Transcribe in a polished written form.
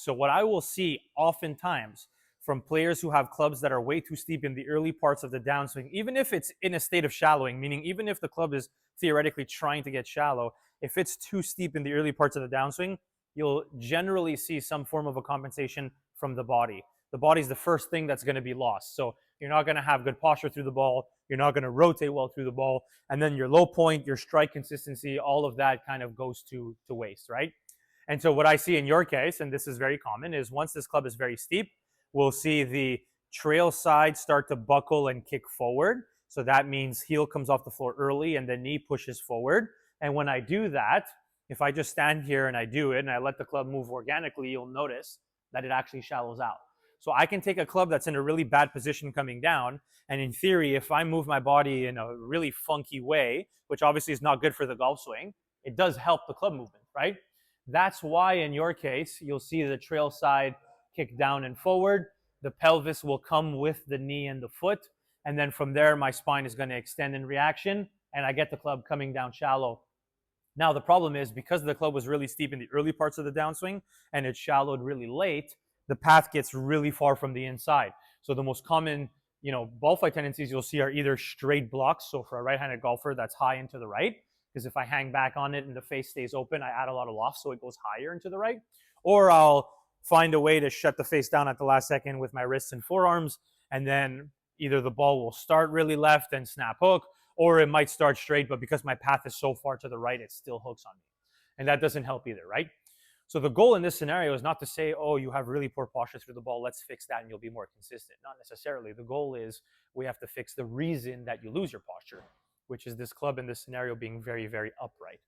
So what I will see oftentimes from players who have clubs that are way too steep in the early parts of the downswing, even if it's in a state of shallowing, meaning even if the club is theoretically trying to get shallow, if it's too steep in the early parts of the downswing, you'll generally see some form of a compensation from the body. The body's the first thing that's going to be lost. So you're not going to have good posture through the ball. You're not going to rotate well through the ball. And then your low point, your strike consistency, all of that kind of goes to waste, right? And so what I see in your case, and this is very common, is once this club is very steep, we'll see the trail side start to buckle and kick forward. So that means heel comes off the floor early and the knee pushes forward. And when I do that, if I just stand here and I do it and I let the club move organically, you'll notice that it actually shallows out. So I can take a club that's in a really bad position coming down, and in theory, if I move my body in a really funky way, which obviously is not good for the golf swing, it does help the club movement, right? That's why in your case, you'll see the trail side kick down and forward. The pelvis will come with the knee and the foot. And then from there, my spine is going to extend in reaction, and I get the club coming down shallow. Now, the problem is because the club was really steep in the early parts of the downswing and it shallowed really late, the path gets really far from the inside. So the most common, ball flight tendencies you'll see are either straight blocks. So for a right-handed golfer, that's high and to the right, because if I hang back on it and the face stays open, I add a lot of loft, so it goes higher and to the right. Or I'll find a way to shut the face down at the last second with my wrists and forearms, and then either the ball will start really left and snap hook, or it might start straight, but because my path is so far to the right, it still hooks on me. And that doesn't help either, right? So the goal in this scenario is not to say, oh, you have really poor posture through the ball, let's fix that and you'll be more consistent. Not necessarily. The goal is we have to fix the reason that you lose your posture, which is this club in this scenario being very, very upright.